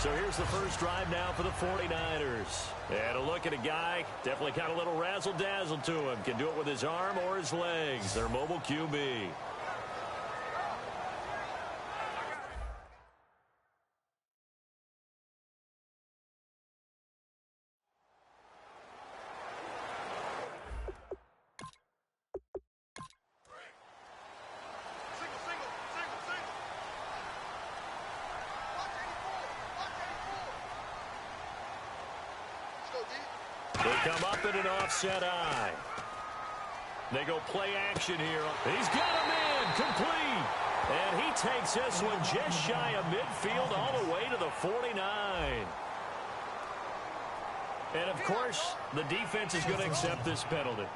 So here's the first drive now for the 49ers. And a look at a guy, definitely got a little razzle-dazzle to him. Can do it with his arm or his legs. Their mobile QB. They come up in an offset eye. They go play action here. He's got him in, complete. And he takes this one just shy of midfield all the way to the 49. And, of course, the defense is going to accept this penalty.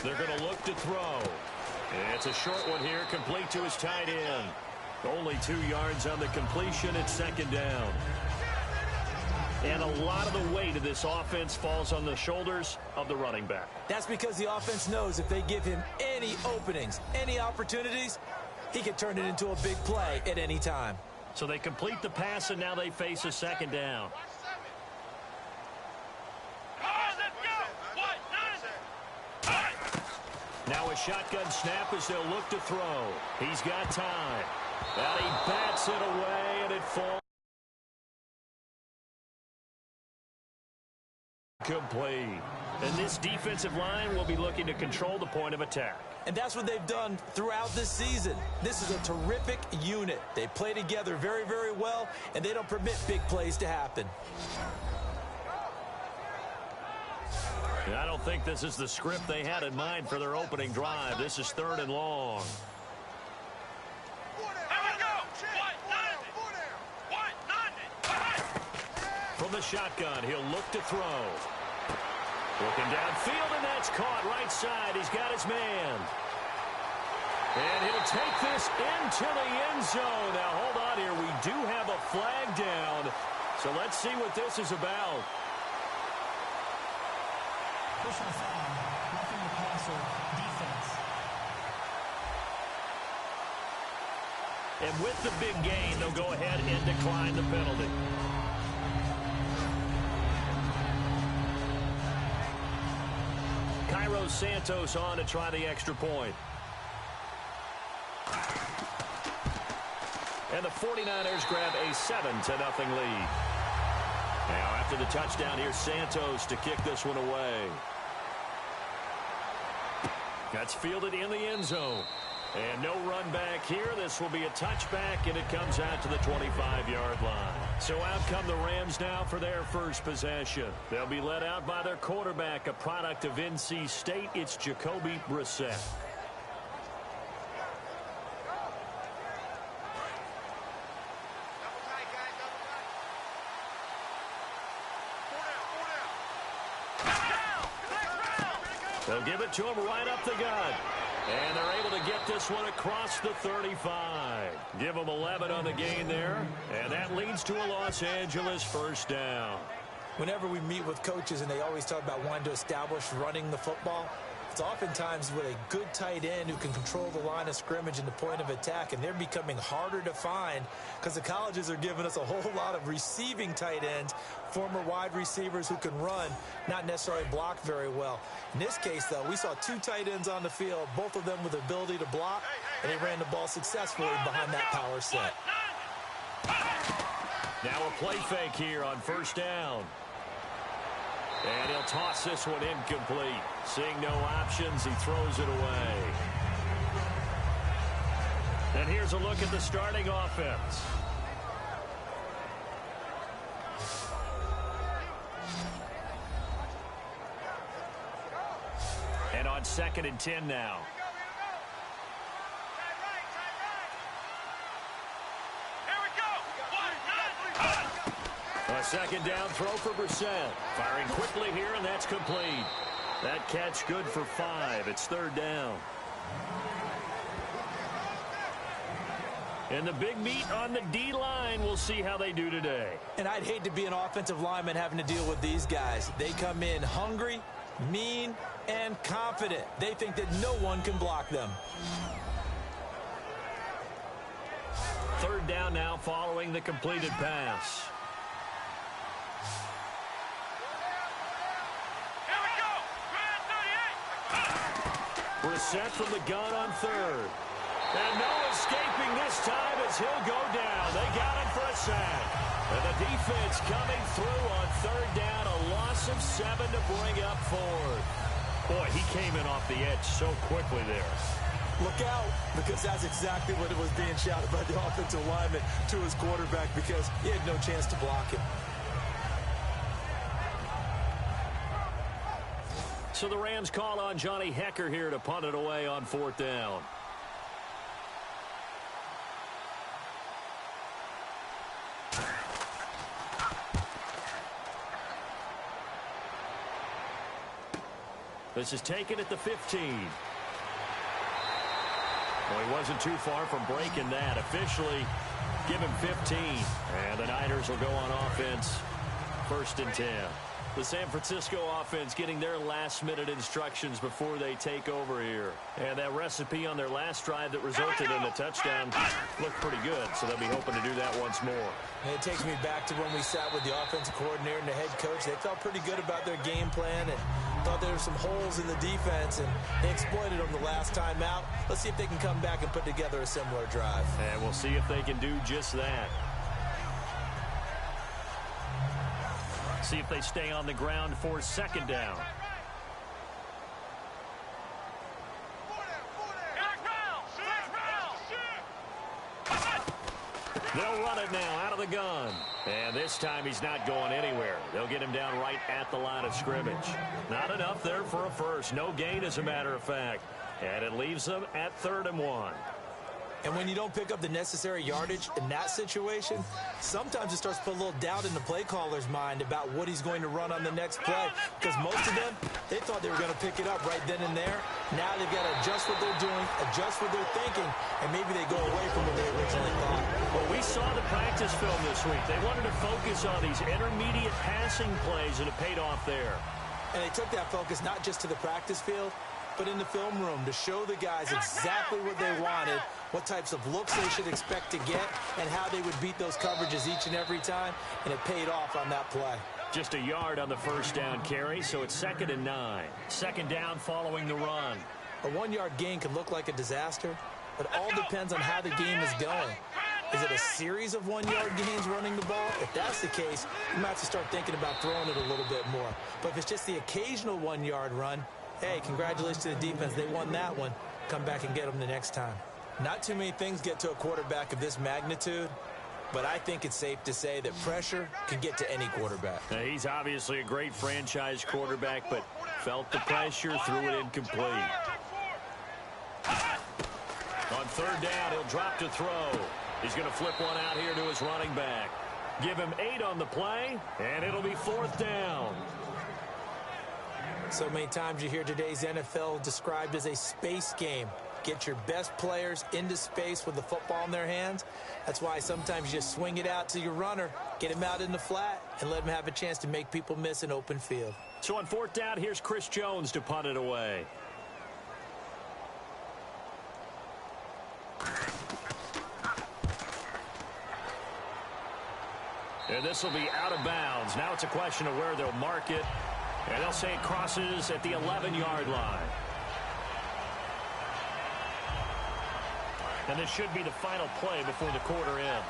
They're going to look to throw. It's a short one here, complete to his tight end. Only 2 yards on the completion. It's second down. And a lot of the weight of this offense falls on the shoulders of the running back. That's because the offense knows if they give him any openings, any opportunities, he can turn it into a big play at any time. So they complete the pass, and now they face a second down. Now a shotgun snap as they'll look to throw. He's got time. And he bats it away, and it falls complete. And this defensive line will be looking to control the point of attack. And that's what they've done throughout this season. This is a terrific unit. They play together very, very well, and they don't permit big plays to happen. And I don't think this is the script they had in mind for their opening drive. This is 3rd and long. From the shotgun, he'll look to throw. Looking downfield, and that's caught right side. He's got his man. And he'll take this into the end zone. Now, hold on here. We do have a flag down. So let's see what this is about. Personal foul, roughing the passer, defense. And with the big gain, they'll go ahead and decline the penalty. Cairo Santos on to try the extra point. And the 49ers grab a 7-0 lead. Now after the touchdown, here's Santos to kick this one away. That's fielded in the end zone. And no run back here. This will be a touchback, and it comes out to the 25-yard line. So out come the Rams now for their first possession. They'll be led out by their quarterback, a product of NC State. It's Jacoby Brissett. They'll give it to him right up the gut. And they're able to get this one across the 35. Give them 11 on the gain there. And that leads to a Los Angeles first down. Whenever we meet with coaches and they always talk about wanting to establish running the football, it's oftentimes with a good tight end who can control the line of scrimmage and the point of attack, and they're becoming harder to find because the colleges are giving us a whole lot of receiving tight ends, former wide receivers who can run, not necessarily block very well. In this case, though, we saw 2 tight ends on the field, both of them with the ability to block, and they ran the ball successfully behind that power set. Now a play fake here on first down. And he'll toss this one incomplete. Seeing no options, he throws it away. And here's a look at the starting offense. And on 2nd and 10 now. A second down throw for Brissett. Firing quickly here, and that's complete. That catch good for 5. It's 3rd down. And the big meat on the D-line. We'll see how they do today. And I'd hate to be an offensive lineman having to deal with these guys. They come in hungry, mean, and confident. They think that no one can block them. 3rd down now following the completed pass. Brissett from the gun on 3rd. And no escaping this time as he'll go down. They got him for a sack. And the defense coming through on 3rd down. A loss of 7 to bring up 4th. Boy, he came in off the edge so quickly there. Look out, because that's exactly what it was being shouted by the offensive lineman to his quarterback, because he had no chance to block him. So the Rams call on Johnny Hecker here to punt it away on 4th down. This is taken at the 15. Well, he wasn't too far from breaking that. Officially, give him 15. And the Niners will go on offense. 1st and 10. The San Francisco offense getting their last-minute instructions before they take over here. And that recipe on their last drive that resulted in a touchdown looked pretty good, so they'll be hoping to do that once more. And it takes me back to when we sat with the offensive coordinator and the head coach. They felt pretty good about their game plan and thought there were some holes in the defense, and they exploited them the last time out. Let's see if they can come back and put together a similar drive. And we'll see if they can do just that. See if they stay on the ground for 2nd down. They'll run it now out of the gun. And this time he's not going anywhere. They'll get him down right at the line of scrimmage. Not enough there for a first. No gain, as a matter of fact. And it leaves them at 3rd and 1. And when you don't pick up the necessary yardage in that situation, sometimes it starts to put a little doubt in the play caller's mind about what he's going to run on the next play. Because most of them, they thought they were going to pick it up right then and there. Now they've got to adjust what they're doing, adjust what they're thinking, and maybe they go away from what they originally thought. Well, we saw the practice film this week. They wanted to focus on these intermediate passing plays, and it paid off there. And they took that focus not just to the practice field, but in the film room to show the guys exactly what they wanted, what types of looks they should expect to get, and how they would beat those coverages each and every time, and it paid off on that play. Just a yard on the 1st down carry, so it's 2nd and 9. 2nd down following the run. A 1-yard gain can look like a disaster, but all depends on how the game is going. Is it a series of 1-yard gains running the ball? If that's the case, you might have to start thinking about throwing it a little bit more. But if it's just the occasional 1-yard run, hey, congratulations to the defense. They won that one. Come back and get them the next time. Not too many things get to a quarterback of this magnitude, but I think it's safe to say that pressure can get to any quarterback. Now, he's obviously a great franchise quarterback, but felt the pressure, threw it incomplete. On 3rd down, he'll drop to throw. He's going to flip one out here to his running back. Give him 8 on the play, and it'll be 4th down. So many times you hear today's NFL described as a space game. Get your best players into space with the football in their hands. That's why sometimes you just swing it out to your runner, get him out in the flat, and let him have a chance to make people miss an open field. So on 4th down, here's Chris Jones to punt it away. And this will be out of bounds. Now it's a question of where they'll mark it. And they'll say it crosses at the 11-yard line. And this should be the final play before the quarter ends.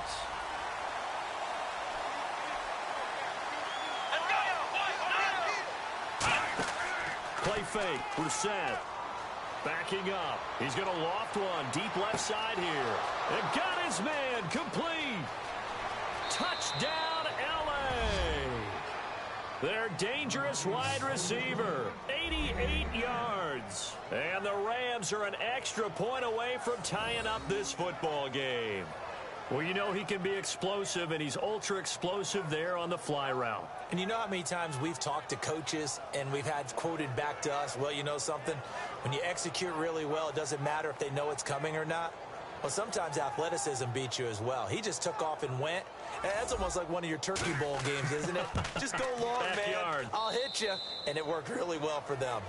Play fake. Brissett backing up. He's going to loft one deep left side here. And got his man complete. Touchdown, L.A. Their dangerous wide receiver, 88 yards. And the Rams are an extra point away from tying up this football game. Well, you know he can be explosive, and he's ultra-explosive there on the fly route. And you know how many times we've talked to coaches and we've had quoted back to us, well, you know something? When you execute really well, it doesn't matter if they know it's coming or not. Well, sometimes athleticism beats you as well. He just took off and went. And that's almost like one of your Turkey Bowl games, isn't it? Just go long, man. I'll hit you. And it worked really well for them.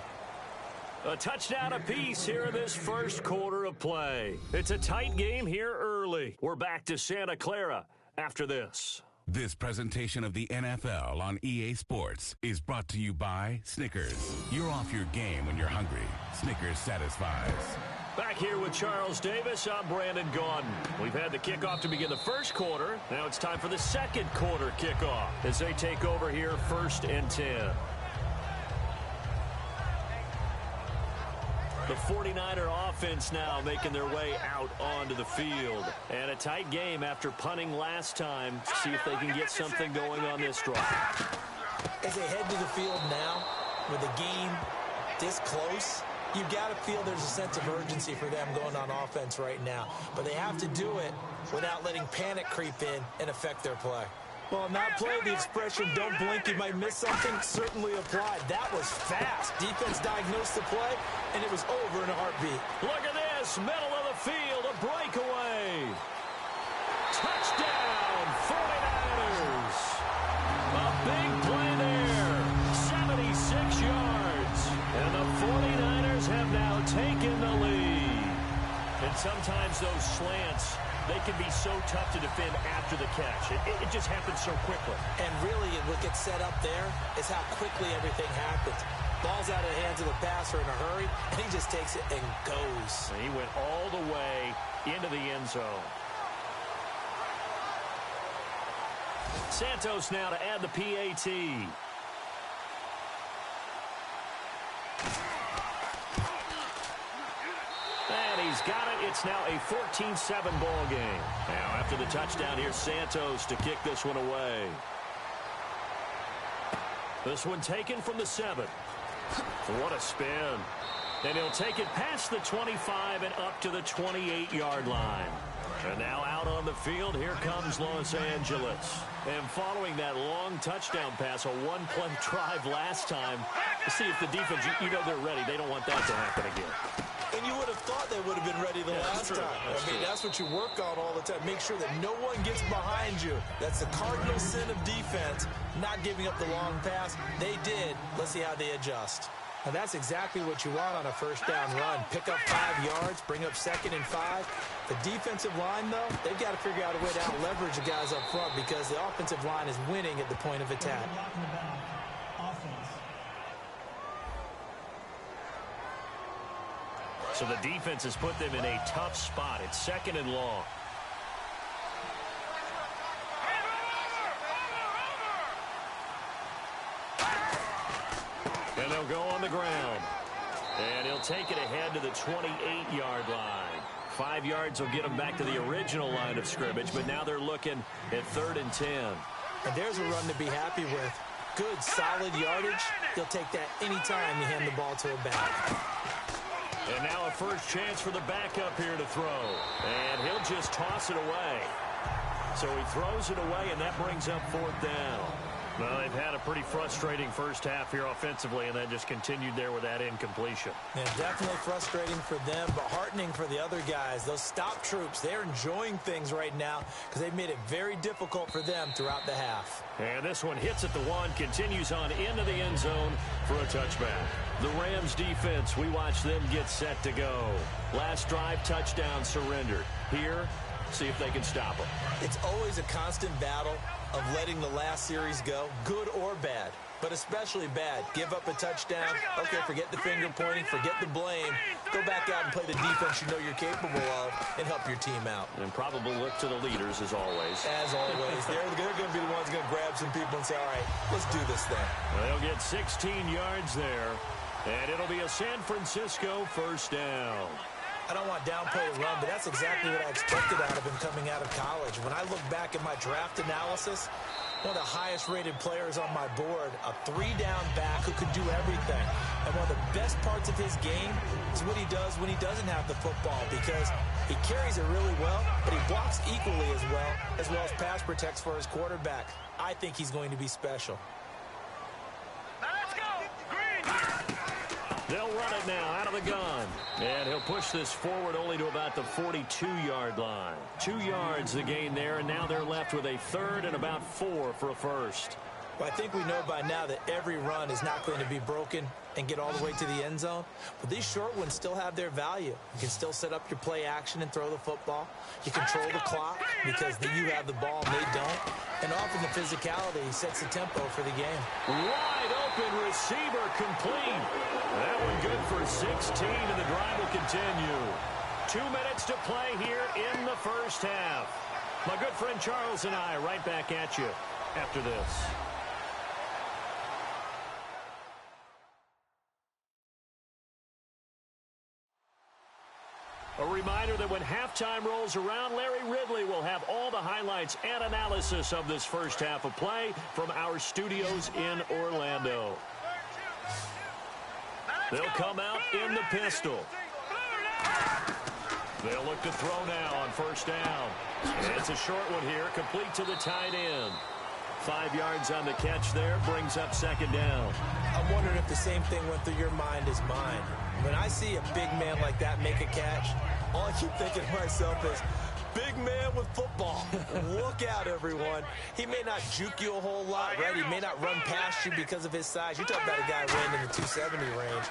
A touchdown apiece here in this first quarter of play. It's a tight game here early. We're back to Santa Clara after this. This presentation of the NFL on EA Sports is brought to you by Snickers. You're off your game when you're hungry. Snickers satisfies. Back here with Charles Davis, I'm Brandon Gaudin. We've had the kickoff to begin the first quarter. Now it's time for the second quarter kickoff as they take over here 1st and 10. The 49er offense now making their way out onto the field. And a tight game after punting last time. See if they can get something going on this drive. As they head to the field now, with the game this close, you've got to feel there's a sense of urgency for them going on offense right now. But they have to do it without letting panic creep in and affect their play. Well, on that play, the expression, don't blink, you might miss something, certainly applied. That was fast. Defense diagnosed the play, and it was over in a heartbeat. Look at this, middle of the field, a breakaway. Touchdown, 49ers. A big play there, 76 yards. And the 49ers have now taken the lead. And sometimes those slants, they can be so tough to defend after the catch. It just happens so quickly. And really, what gets set up there is how quickly everything happens. Ball's out of the hands of the passer in a hurry, and he just takes it and goes. And he went all the way into the end zone. Santos now to add the PAT. And he's got it. It's now a 14-7 ball game. Now after the touchdown, here's Santos to kick this one away. This one taken from the 7. What a spin. And he'll take it past the 25 and up to the 28-yard line. And now out on the field, here comes Los Angeles. And following that long touchdown pass, a one-play drive last time, to see if the defense, you know they're ready. They don't want that to happen again. And you would have thought they would have been ready the last time. That's what you work on all the time. Make sure that no one gets behind you. That's the cardinal sin of defense, not giving up the long pass. They did. Let's see how they adjust. And that's exactly what you want on a first down run. Pick up 5 yards, bring up 2nd and 5. The defensive line, though, they've got to figure out a way to out-leverage the guys up front because the offensive line is winning at the point of attack. So the defense has put them in a tough spot. It's 2nd and long. And they'll go on the ground. And he'll take it ahead to the 28-yard line. 5 yards will get them back to the original line of scrimmage, but now they're looking at 3rd and 10. And there's a run to be happy with. Good, solid yardage. He'll take that anytime you hand the ball to a back. And now a first chance for the backup here to throw. And he'll just toss it away. So he throws it away, and that brings up 4th down. Well, they've had a pretty frustrating first half here offensively, and then just continued there with that incompletion. Yeah, definitely frustrating for them, but heartening for the other guys. Those stop troops, they're enjoying things right now because they've made it very difficult for them throughout the half. And this one hits at the 1, continues on into the end zone for a touchback. The Rams defense, we watch them get set to go. Last drive, touchdown surrendered. Here, see if they can stop them. It's always a constant battle of letting the last series go, good or bad, but especially bad. Give up a touchdown. Okay, forget the finger pointing, forget the blame. Go back out and play the defense you know you're capable of and help your team out. And probably look to the leaders as always. As always. They're going to be the ones going to grab some people and say, all right, let's do this thing. They'll get 16 yards there, and it'll be a San Francisco first down. I don't want downplay the run, but that's exactly what I expected out of him coming out of college. When I look back at my draft analysis, one of the highest-rated players on my board, a 3-down back who could do everything. And one of the best parts of his game is what he does when he doesn't have the football because he carries it really well, but he blocks equally as well as pass protects for his quarterback. I think he's going to be special. Let's go! Green! They'll run it now out of the gun. And he'll push this forward only to about the 42-yard line. 2 yards the gain there, and now they're left with a 3rd and about 4 for a first. Well, I think we know by now that every run is not going to be broken and get all the way to the end zone. But these short ones still have their value. You can still set up your play action and throw the football. You control the clock because you have the ball and they don't. And often the physicality sets the tempo for the game. Wide open receiver complete. That one good for 16, and the drive will continue. 2 minutes to play here in the first half. My good friend Charles and I right back at you after this. A reminder that when halftime rolls around, Larry Ridley will have all the highlights and analysis of this first half of play from our studios in Orlando. They'll come out in the pistol. They'll look to throw now on first down. And it's a short one here, complete to the tight end. 5 yards on the catch there, brings up second down. I'm wondering if the same thing went through your mind as mine. When I see a big man like that make a catch, all I keep thinking to myself is, big man with football. Look out, everyone. He may not juke you a whole lot, right? He may not run past you because of his size. You talk about a guy weighing in the 270 range.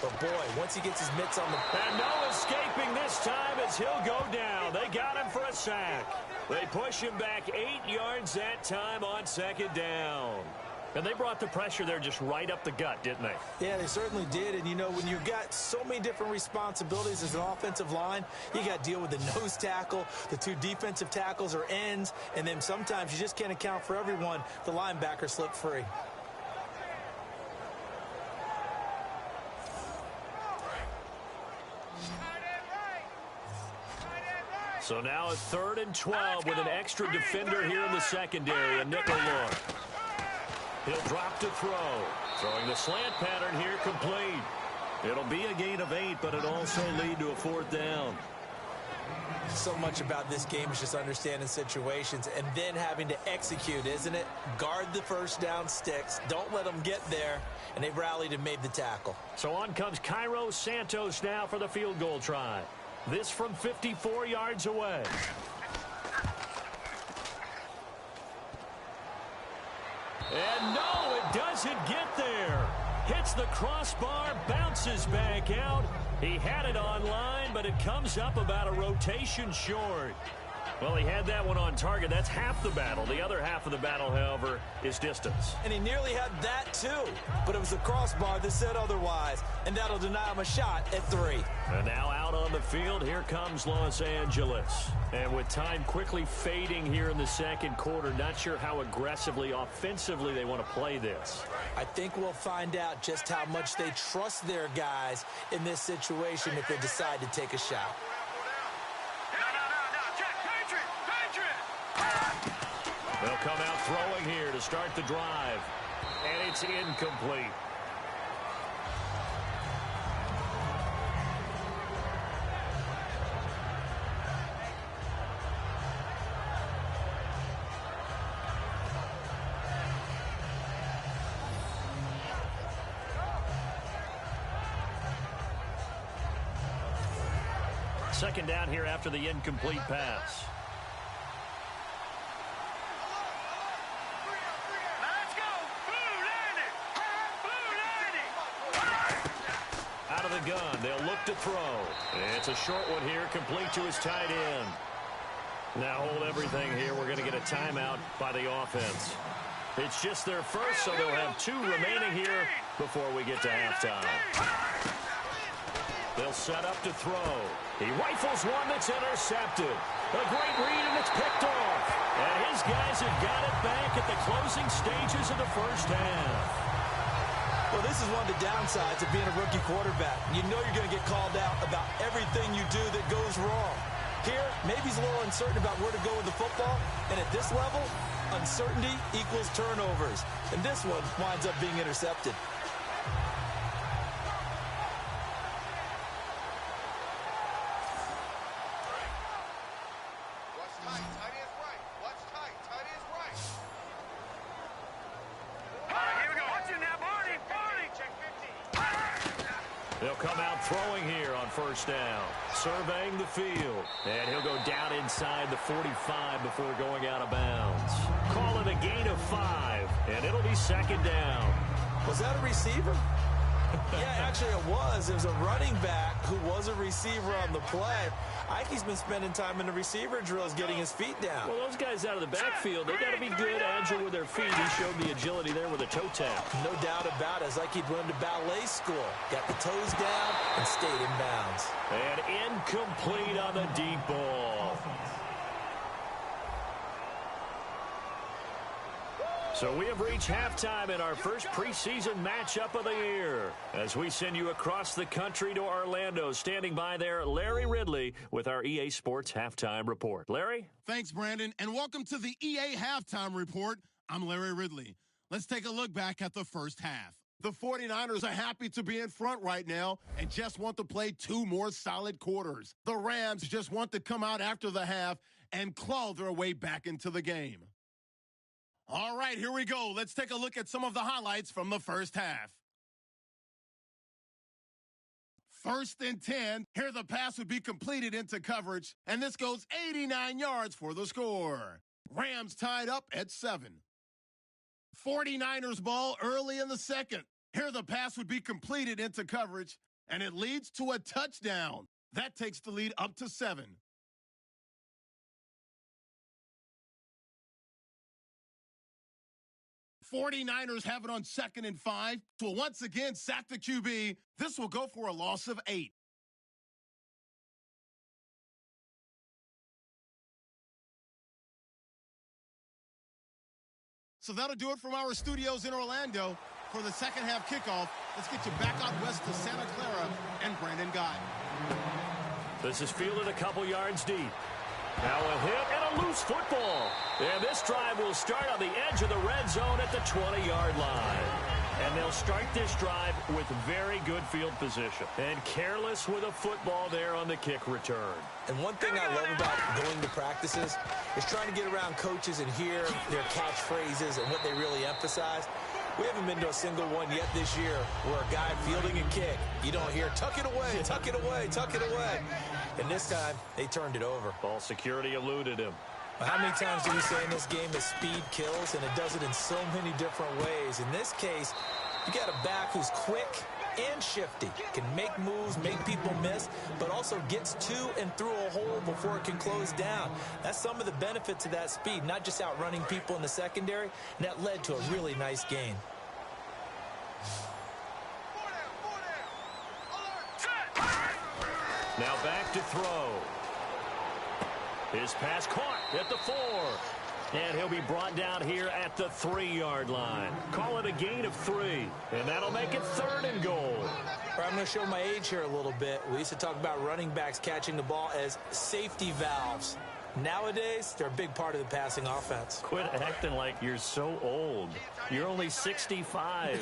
But, boy, once he gets his mitts on the... And no escaping this time as he'll go down. They got him for a sack. They push him back 8 yards that time on second down. And they brought the pressure there just right up the gut, didn't they? Yeah, they certainly did. And, you know, when you've got so many different responsibilities as an offensive line, you got to deal with the nose tackle, the 2 defensive tackles or ends, and then sometimes you just can't account for everyone. The linebacker slipped free. So now a 3rd and 12 with an extra defender here in the secondary, a nickel look. He'll drop to throw. Throwing the slant pattern here complete. It'll be a gain of 8, but it'll also lead to a 4th down. So much about this game is just understanding situations and then having to execute, isn't it? Guard the first down sticks. Don't let them get there. And they rallied and made the tackle. So on comes Cairo Santos now for the field goal try. This from 54 yards away. And no, it doesn't get there. Hits the crossbar, bounces back out. He had it online, but it comes up about a rotation short. Well, he had that one on target. That's half the battle. The other half of the battle, however, is distance. And he nearly had that, too. But it was the crossbar that said otherwise. And that'll deny him a shot at 3. And now out on the field, here comes Los Angeles. And with time quickly fading here in the second quarter, not sure how aggressively, offensively they want to play this. I think we'll find out just how much they trust their guys in this situation if they decide to take a shot. They'll come out throwing here to start the drive. And it's incomplete. Second down here after the incomplete pass. Out of the gun, they'll look to throw. It's a short one here, complete to his tight end. Now hold everything here. We're going to get a timeout by the offense. It's just their first, so they'll have 2 remaining here before we get to halftime. They'll set up to throw. He rifles one that's intercepted. A great read, and it's picked off. And his guys have got it back at the closing stages of the first half. Well, this is one of the downsides of being a rookie quarterback. You know you're going to get called out about everything you do that goes wrong. Here, maybe he's a little uncertain about where to go with the football. And at this level, uncertainty equals turnovers. And this one winds up being intercepted. They'll come out throwing here on first down. Surveying the field. And he'll go down inside the 45 before going out of bounds. Call it a gain of 5, and it'll be second down. Was that a receiver? Yeah, actually it was. It was a running back who was a receiver on the play. Ike's been spending time in the receiver drills getting his feet down. Well, those guys out of the backfield, they got to be good, agile with their feet. He showed the agility there with a toe tap. No doubt about it. It's like he'd run to ballet school. Got the toes down and stayed in bounds. And incomplete on the deep ball. So we have reached halftime in our first preseason matchup of the year. As we send you across the country to Orlando, standing by there, Larry Ridley with our EA Sports Halftime Report. Larry? Thanks, Brandon, and welcome to the EA Halftime Report. I'm Larry Ridley. Let's take a look back at the first half. The 49ers are happy to be in front right now and just want to play 2 more solid quarters. The Rams just want to come out after the half and claw their way back into the game. All right, here we go. Let's take a look at some of the highlights from the first half. 1st and 10. Here the pass would be completed into coverage, and this goes 89 yards for the score. Rams tied up at 7. 49ers ball early in the second. Here the pass would be completed into coverage, and it leads to a touchdown. That takes the lead up to 7. 49ers have it on 2nd and 5. Will once again sack the QB. This will go for a loss of 8. So that'll do it from our studios in Orlando for the second half kickoff. Let's get you back out west to Santa Clara and Brandon Guy. This is fielded a couple yards deep. Now a hit and a loose football. And this drive will start on the edge of the red zone at the 20-yard line. And they'll start this drive with very good field position. And careless with a football there on the kick return. And one thing I love about going to practices is trying to get around coaches and hear their catchphrases and what they really emphasize. We haven't been to a single one yet this year where a guy fielding a kick, you don't hear, tuck it away, tuck it away, tuck it away. And this time, they turned it over. Ball security eluded him. How many times do we say in this game that speed kills, and it does it in so many different ways? In this case, you got a back who's quick and shifty, can make moves, make people miss, but also gets to and through a hole before it can close down. That's some of the benefits of that speed, not just outrunning people in the secondary, and that led to a really nice gain. Now back to throw. His pass caught at the 4. And he'll be brought down here at the 3-yard line. Call it a gain of 3. And that'll make it 3rd and goal. I'm going to show my age here a little bit. We used to talk about running backs catching the ball as safety valves. Nowadays, they're a big part of the passing offense. Quit acting like you're so old. You're only 65.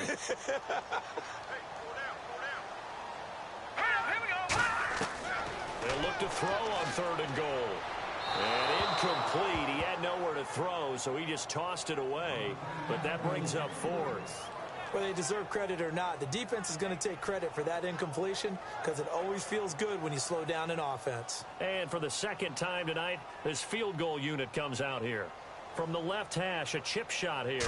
They'll look to throw on 3rd and goal. And incomplete. He had nowhere to throw, so he just tossed it away. But that brings up 4th. Whether they deserve credit or not, the defense is going to take credit for that incompletion because it always feels good when you slow down an offense. And for the second time tonight, this field goal unit comes out here. From the left hash, a chip shot here.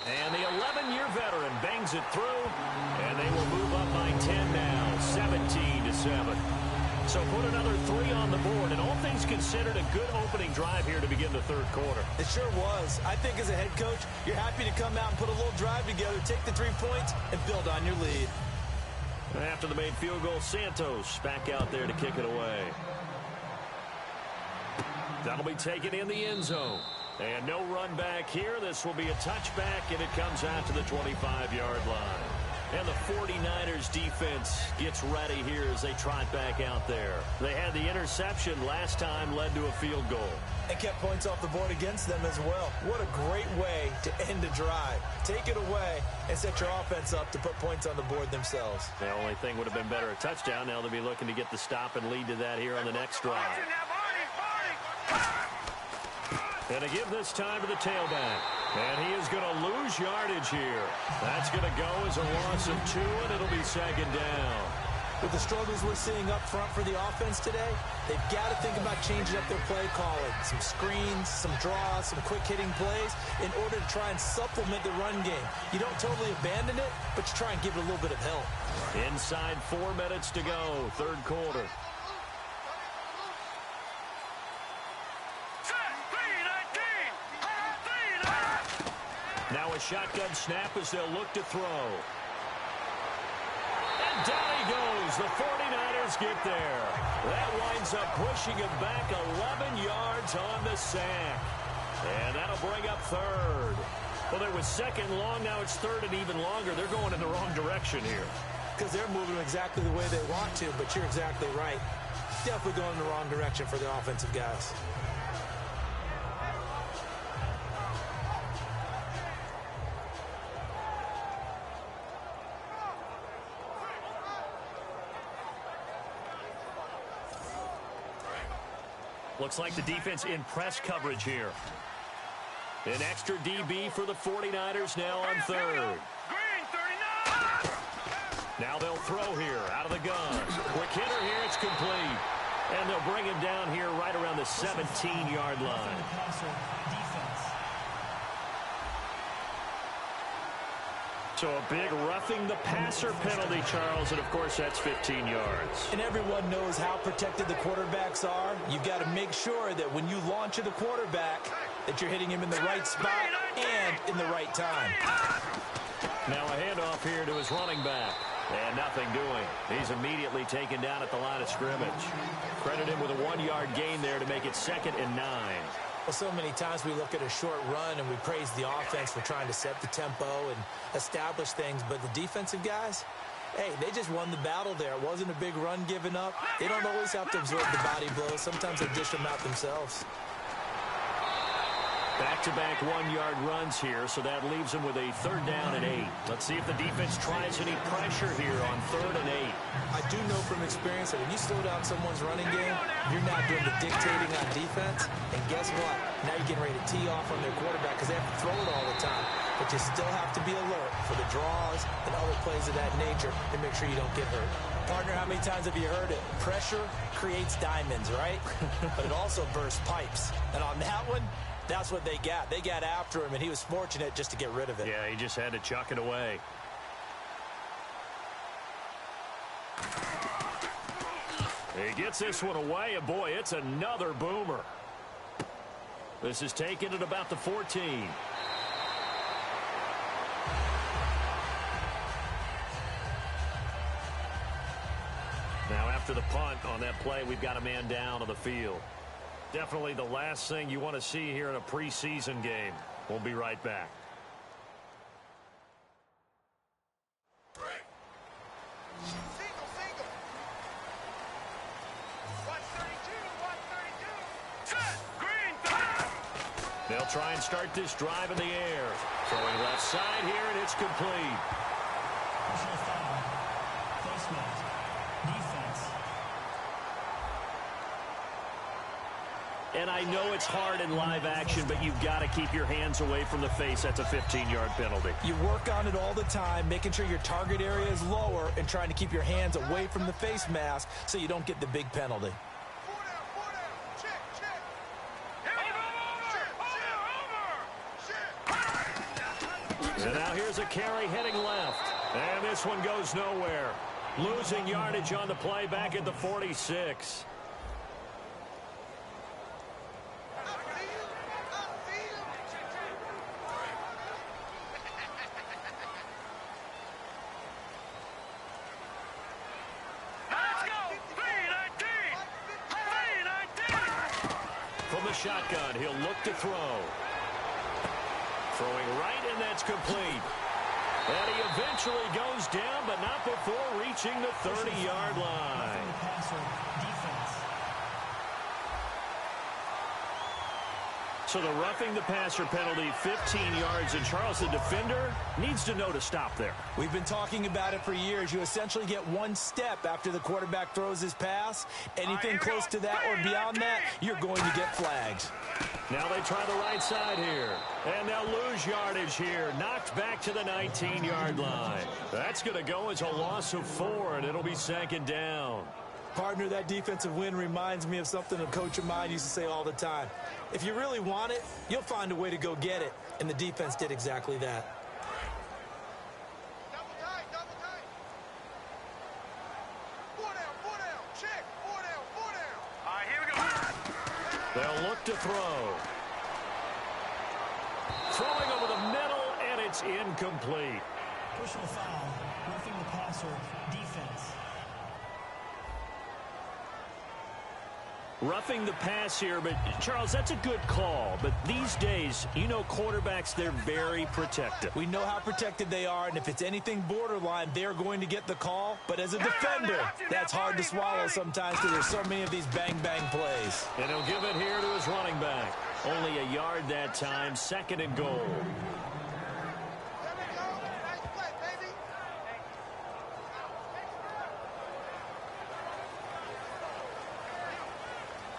And the 11-year veteran bangs it through, and they will move up by 10 now, 17-7. So put another 3 on the board, and all things considered, a good opening drive here to begin the 3rd quarter. It sure was. I think as a head coach, you're happy to come out and put a little drive together, take the 3 points, and build on your lead. After the made field goal, Santos back out there to kick it away. That'll be taken in the end zone. And no run back here. This will be a touchback, and it comes out to the 25-yard line. And the 49ers defense gets ready here as they trot back out there. They had the interception last time, led to a field goal. And kept points off the board against them as well. What a great way to end a drive. Take it away and set your offense up to put points on the board themselves. The only thing would have been better a touchdown. Now they'll be looking to get the stop and lead to that here on the next drive. And to give this time to the tailback. And he is going to lose yardage here. That's going to go as a loss of 2, and it'll be 2nd down. With the struggles we're seeing up front for the offense today, they've got to think about changing up their play calling. Some screens, some draws, some quick-hitting plays in order to try and supplement the run game. You don't totally abandon it, but you try and give it a little bit of help. Inside 4 minutes to go, 3rd quarter. Now a shotgun snap as they'll look to throw. And down he goes. The 49ers get there. That winds up pushing him back 11 yards on the sack. And that'll bring up 3rd. Well, it was 2nd long. Now it's 3rd and even longer. They're going in the wrong direction here. Because they're moving exactly the way they want to, but you're exactly right. Definitely going in the wrong direction for the offensive guys. Looks like the defense in press coverage here. An extra DB for the 49ers now on third. Now they'll throw here out of the gun. Quick hitter here. It's complete. And they'll bring him down here right around the 17-yard line. So a big roughing the passer penalty, Charles, and of course that's 15 yards. And everyone knows how protected the quarterbacks are. You've got to make sure that when you launch at the quarterback, that you're hitting him in the right spot and in the right time. Now a handoff here to his running back. And nothing doing. He's immediately taken down at the line of scrimmage. Credit him with a 1-yard gain there to make it 2nd and 9. Well, so many times we look at a short run and we praise the offense for trying to set the tempo and establish things, but the defensive guys, hey, they just won the battle there. It wasn't a big run given up. They don't always have to absorb the body blows. Sometimes they dish them out themselves. Back-to-back 1-yard runs here, so that leaves them with a 3rd down and 8. Let's see if the defense tries any pressure here on 3rd and 8. I do know from experience that when you slow down someone's running game, you're not doing the dictating on defense. And guess what? Now you're getting ready to tee off on their quarterback because they have to throw it all the time. But you still have to be alert for the draws and other plays of that nature to make sure you don't get hurt. Partner, how many times have you heard it? Pressure creates diamonds, right? But it also bursts pipes. And on that one, that's what they got. They got after him, and he was fortunate just to get rid of it. Yeah, he just had to chuck it away. He gets this one away, and boy, it's another boomer. This is taken at about the 14. Now after the punt on that play, we've got a man down on the field. Definitely the last thing you want to see here in a preseason game. We'll be right back. They'll try and start this drive in the air. Throwing left side here, and it's complete. Personal foul. Placement. Defense. And I know it's hard in live action, but you've got to keep your hands away from the face. That's a 15-yard penalty. You work on it all the time, making sure your target area is lower and trying to keep your hands away from the face mask so you don't get the big penalty. And now here's a carry heading left. And this one goes nowhere. Losing yardage on the play back at the 46. From the shotgun, he'll look to throw. Throwing right, and that's complete. And he eventually goes down, but not before reaching the 30-yard line. So the roughing the passer penalty, 15 yards, and Charles, the defender, needs to know to stop there. We've been talking about it for years. You essentially get one step after the quarterback throws his pass. Anything close to that or beyond that, you're going to get flags. Now they try the right side here. And they'll lose yardage here. Knocked back to the 19-yard line. That's going to go as a loss of 4, and it'll be 2nd down. Partner, that defensive win reminds me of something a coach of mine used to say all the time. If you really want it, you'll find a way to go get it. And the defense did exactly that. They'll look to throw. Throwing over the middle, and it's incomplete. Personal foul. Roughing the passer. Defense. Roughing the pass here, but Charles, that's a good call. But these days, you know quarterbacks, they're very protective. We know how protected they are, and if it's anything borderline, they're going to get the call. But as a defender, that's hard to swallow sometimes because there's so many of these bang-bang plays. And he'll give it here to his running back. Only a yard that time, 2nd and goal.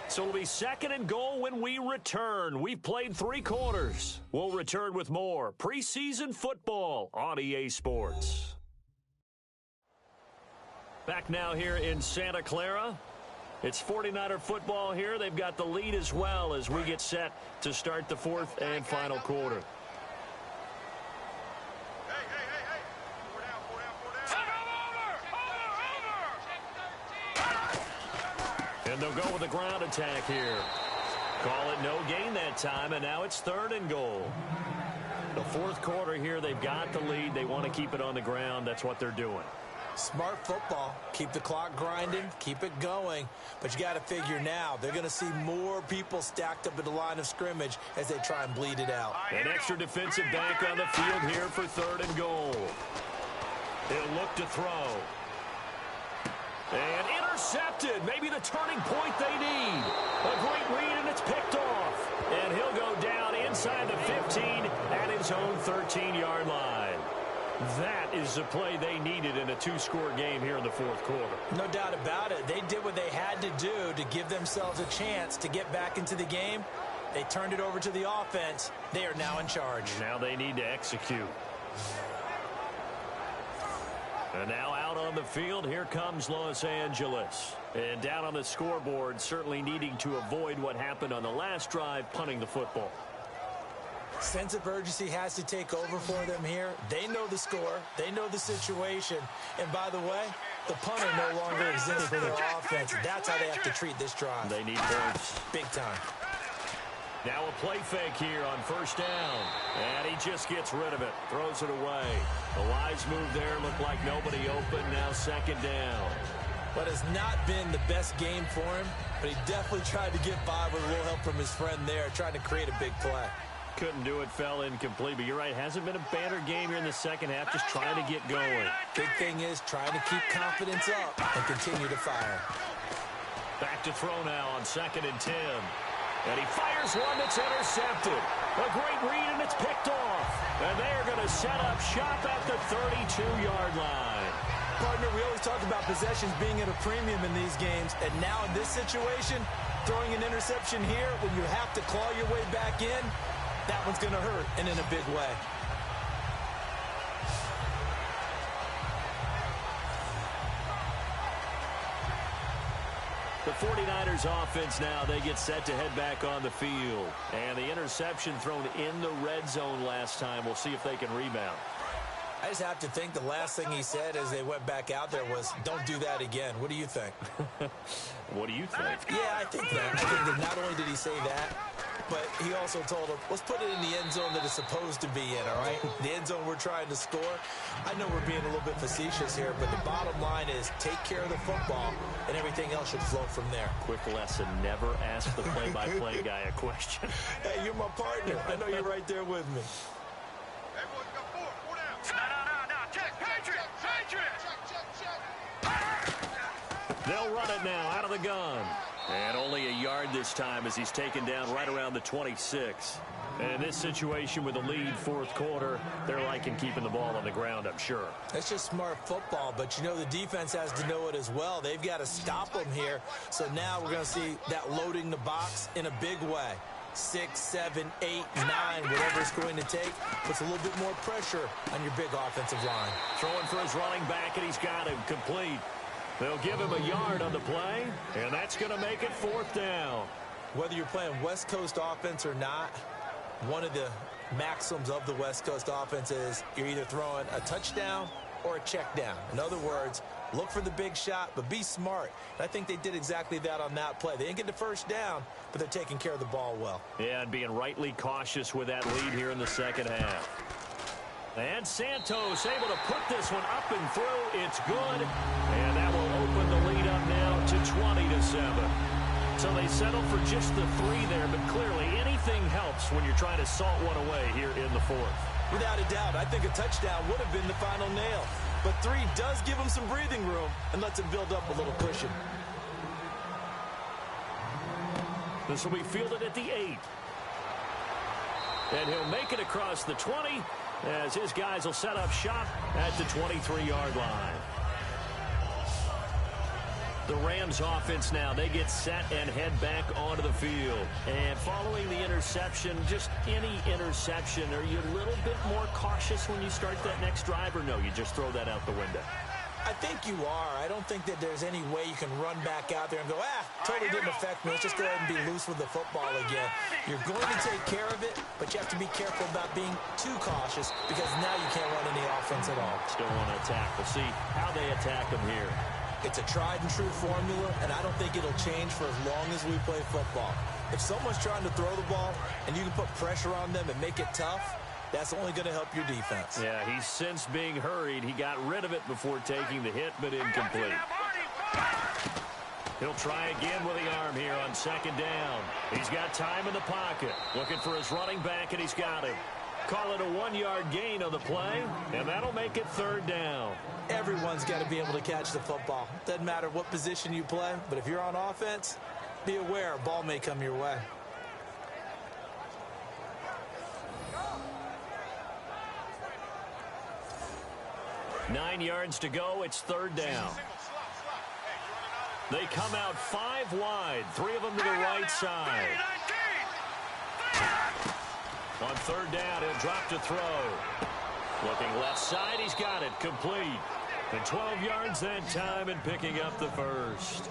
So it'll be 2nd and goal when we return. We've played 3 quarters. We'll return with more preseason football on EA Sports. Back now here in Santa Clara. It's 49er football here. They've got the lead as well as we get set to start the 4th and final quarter. And they'll go with a ground attack here. Call it no gain that time, and now it's 3rd and goal. The 4th quarter here, they've got the lead. They want to keep it on the ground. That's what they're doing. Smart football. Keep the clock grinding. Keep it going. But you got to figure now, they're going to see more people stacked up at the line of scrimmage as they try and bleed it out. An extra defensive back on the field here for 3rd and goal. He'll look to throw. And intercepted. Maybe the turning point they need. A great read, and it's picked off. And he'll go down inside the 15 at his own 13-yard line. That is the play they needed in a 2-score game here in the 4th quarter. No doubt about it. They did what they had to do to give themselves a chance to get back into the game. They turned it over to the offense. They are now in charge. Now they need to execute. And now out on the field, here comes Los Angeles. And down on the scoreboard, certainly needing to avoid what happened on the last drive, punting the football. Sense of urgency has to take over for them here. They know the score. They know the situation. And by the way, the punter no longer exists for their offense. That's how they have to treat this drive. They need points. Big time. Now a play fake here on 1st down. And he just gets rid of it. Throws it away. The wise move there. Looked like nobody open. Now 2nd down. But it's not been the best game for him. But he definitely tried to get by with a little help from his friend there, trying to create a big play. Couldn't do it, fell incomplete. But you're right, hasn't been a banner game here in the 2nd half, just trying to get going. Big thing is trying to keep confidence up and continue to fire. Back to throw now on 2nd and 10. And he fires one that's intercepted. A great read, and it's picked off. And they're going to set up shop at the 32-yard line. Partner, we always talk about possessions being at a premium in these games. And now in this situation, throwing an interception here when you have to claw your way back in, that one's going to hurt, and in a big way. The 49ers offense now, they get set to head back on the field. And the interception thrown in the red zone last time. We'll see if they can rebound. I just have to think the last thing he said as they went back out there was, don't do that again. What do you think? What do you think? Yeah, I think that. I think that not only did he say that, but he also told him, let's put it in the end zone that it's supposed to be in, all right? The end zone we're trying to score. I know we're being a little bit facetious here, but the bottom line is take care of the football, and everything else should flow from there. Quick lesson, never ask the play-by-play guy a question. Hey, you're my partner. I know you're right there with me. They'll run it now out of the gun. And only a yard this time as he's taken down right around the 26. And in this situation with the lead 4th quarter, they're liking keeping the ball on the ground, I'm sure. That's just smart football, but you know the defense has to know it as well. They've got to stop them here. So now we're going to see that loading the box in a big way. 6, 7, 8, 9, whatever it's going to take, puts a little bit more pressure on your big offensive line. Throwing for his running back, and he's got him complete. They'll give him a yard on the play, and that's going to make it 4th down. Whether you're playing West Coast offense or not, one of the maxims of the West Coast offense is you're either throwing a touchdown or a check down. In other words, look for the big shot, but be smart. And I think they did exactly that on that play. They didn't get the first down, but they're taking care of the ball well. Yeah, and being rightly cautious with that lead here in the 2nd half. And Santos able to put this one up and through. It's good. And that will open the lead up now to 20-7. So they settle for just the 3 there, but clearly anything helps when you're trying to salt one away here in the 4th. Without a doubt, I think a touchdown would have been the final nail. But 3 does give him some breathing room and lets him build up a little cushion. This will be fielded at the 8. And he'll make it across the 20 as his guys will set up shop at the 23-yard line. The Rams offense now, they get set and head back onto the field. And following the interception, just any interception, are you a little bit more cautious when you start that next drive, or no, you just throw that out the window? I think you are. I don't think that there's any way you can run back out there and go, totally didn't affect me. Let's just go ahead and be loose with the football again. You're going to take care of it, but you have to be careful about being too cautious because now you can't run any offense at all. Still want to attack. We'll see how they attack them here. It's a tried and true formula, and I don't think it'll change for as long as we play football. If someone's trying to throw the ball and you can put pressure on them and make it tough, that's only going to help your defense. Yeah, he's since being hurried. He got rid of it before taking the hit, but incomplete. He'll try again with the arm here on second down. He's got time in the pocket. Looking for his running back, and he's got him. Call it a 1-yard gain on the play, and that'll make it third down. Everyone's got to be able to catch the football. Doesn't matter what position you play, but if you're on offense, be aware a ball may come your way. Nine yards to go. It's third down. They come out 5 wide. 3 of them to the right side. On third down, he'll drop to throw. Looking left side, he's got it. Complete. And 12 yards that time and picking up the first.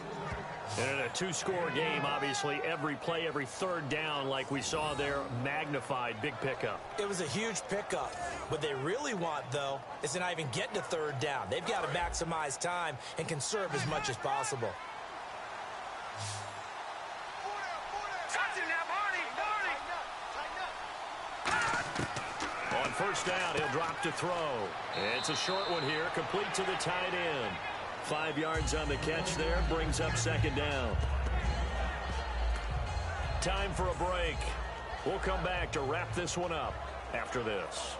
And in a 2-score game, obviously, every play, every third down, like we saw there, magnified. Big pickup. It was a huge pickup. What they really want, though, is to not even get to third down. They've got to maximize time and conserve as much as possible. On first down, he'll drop to throw. It's a short one here, complete to the tight end. 5 yards on the catch there, brings up second down. Time for a break. We'll come back to wrap this one up after this.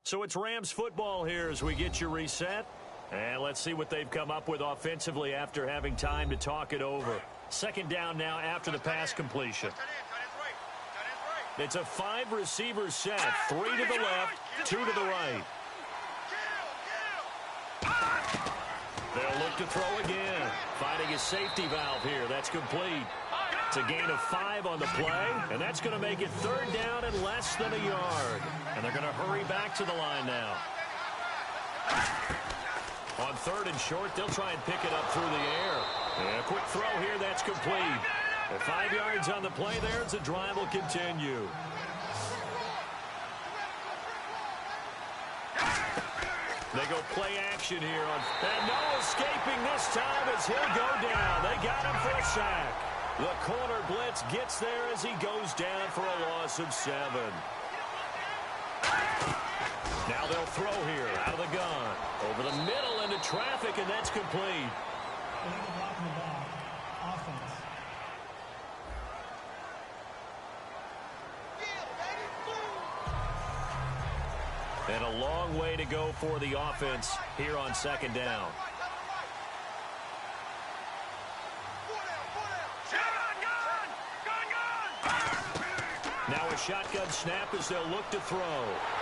So it's Rams football here as we get you reset. And let's see what they've come up with offensively after having time to talk it over. Second down now after the pass completion. It's a 5-receiver set. 3 to the left, 2 to the right. They'll look to throw again. Finding a safety valve here. That's complete. It's a gain of 5 on the play, and that's going to make it third down and less than a yard. And they're going to hurry back to the line now. On third and short, they'll try and pick it up through the air. And a quick throw here, that's complete. And 5 yards on the play there as the drive will continue. They go play action here. And no escaping this time as he'll go down. They got him for a sack. The corner blitz gets there as he goes down for a loss of 7. Now they'll throw here out of the gun. Over the middle into traffic, and that's complete. Offense. And a long way to go for the offense here on second down. Now a shotgun snap as they'll look to throw.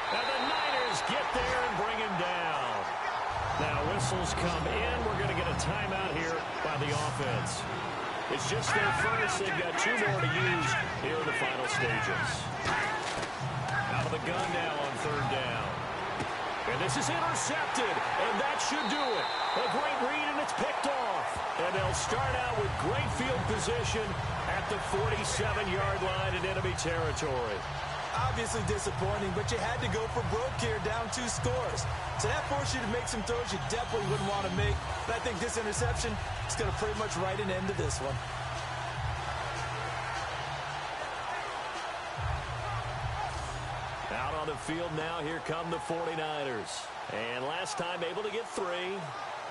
And the Niners get there and bring him down. Now whistles come in. We're going to get a timeout here by the offense. It's just their first. They've got 2 more to use here in the final stages. Out of the gun now on third down. And this is intercepted, and that should do it. A great read, and it's picked off. And they'll start out with great field position at the 47-yard line in enemy territory. Obviously disappointing, but you had to go for broke here, down 2 scores. So that forced you to make some throws you definitely wouldn't want to make. But I think this interception is going to pretty much write an end to this one. Out on the field now, here come the 49ers. And last time able to get 3.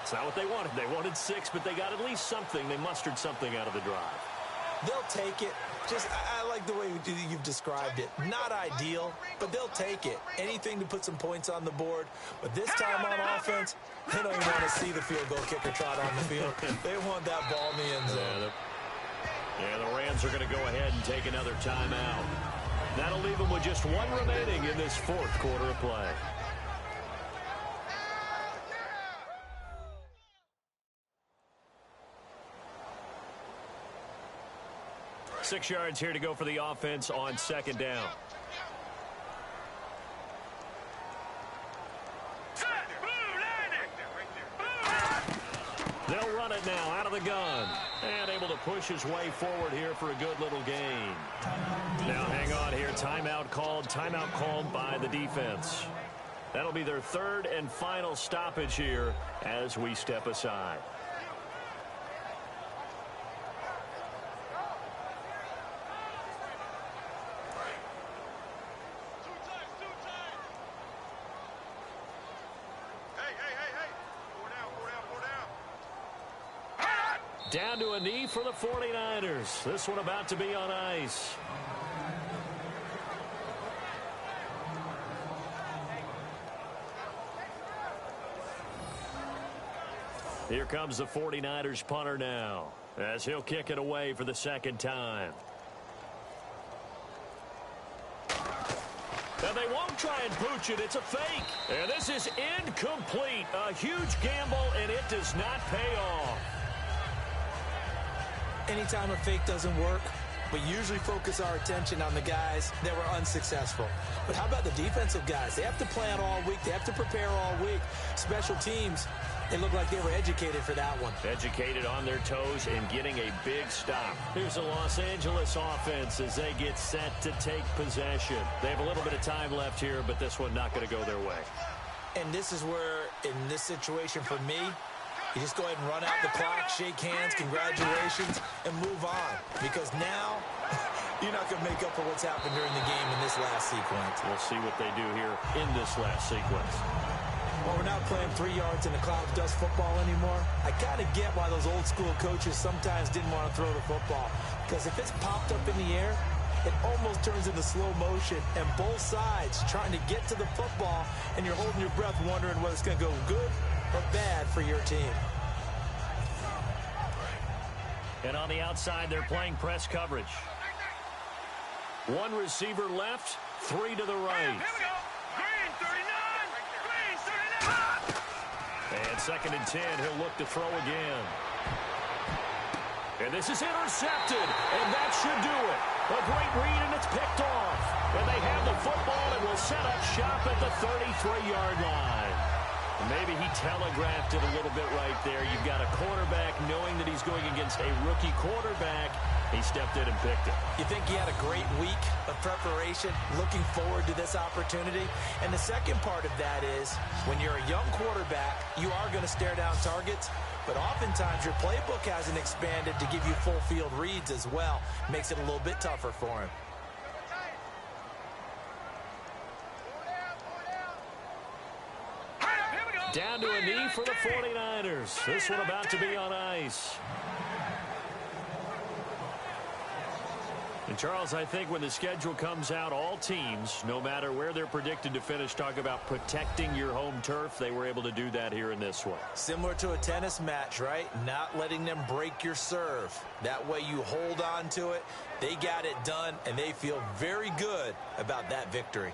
It's not what they wanted. They wanted 6, but they got at least something. They mustered something out of the drive. They'll take it. Just, I like the way you've described it. Not ideal, but they'll take it. Anything to put some points on the board. But this time on offense, they don't even want to see the field goal kicker trot on the field. They want that ball in the end zone. Yeah, the Rams are going to go ahead and take another timeout. That'll leave them with just one remaining in this fourth quarter of play. Six yards here to go for the offense on second down. They'll run it now out of the gun. And able to push his way forward here for a good little gain. Now hang on here. Timeout called by the defense. That'll be their third and final stoppage here as we step aside. Down to a knee for the 49ers. This one about to be on ice. Here comes the 49ers punter now as he'll kick it away for the second time. And they won't try and pooch it. It's a fake. And this is incomplete. A huge gamble, and it does not pay off. Anytime a fake doesn't work, we usually focus our attention on the guys that were unsuccessful. But how about the defensive guys? They have to plan all week. They have to prepare all week. Special teams, they look like they were educated for that one. Educated on their toes and getting a big stop. Here's the Los Angeles offense as they get set to take possession. They have a little bit of time left here, but this one not going to go their way. And this is where, in this situation for me, you just go ahead and run out the clock, shake hands, congratulations, and move on. Because now, you're not going to make up for what's happened during the game in this last sequence. We'll see what they do here in this last sequence. Well, we're not playing 3 yards in the cloud of dust football anymore. I kind of get why those old school coaches sometimes didn't want to throw the football. Because if it's popped up in the air, it almost turns into slow motion, and both sides trying to get to the football, and you're holding your breath wondering whether it's going to go good or bad for your team. And on the outside, they're playing press coverage. One receiver left, three to the right. Here we go. Green 39. Green 39. And second and 10, he'll look to throw again. And this is intercepted, and that should do it. A great read, and it's picked off. And they have the football and will set up shop at the 33-yard line. Maybe he telegraphed it a little bit right there. You've got a quarterback knowing that he's going against a rookie quarterback. He stepped in and picked it. You think he had a great week of preparation, looking forward to this opportunity? And the second part of that is, when you're a young quarterback, you are going to stare down targets, but oftentimes your playbook hasn't expanded to give you full field reads as well. Makes it a little bit tougher for him. Down to a knee for the 49ers. This one about to be on ice. And Charles, I think when the schedule comes out, all teams, no matter where they're predicted to finish, talk about protecting your home turf. They were able to do that here in this one. Similar to a tennis match, right? Not letting them break your serve. That way you hold on to it. They got it done, and they feel very good about that victory.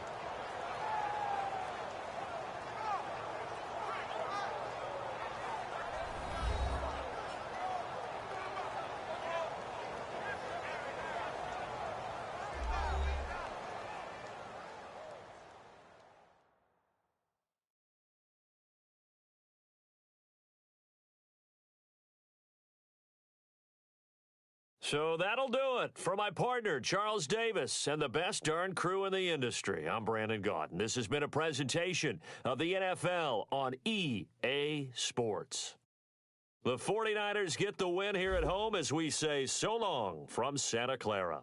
So that'll do it for my partner, Charles Davis, and the best darn crew in the industry. I'm Brandon Gaudin. This has been a presentation of the NFL on EA Sports. The 49ers get the win here at home as we say so long from Santa Clara.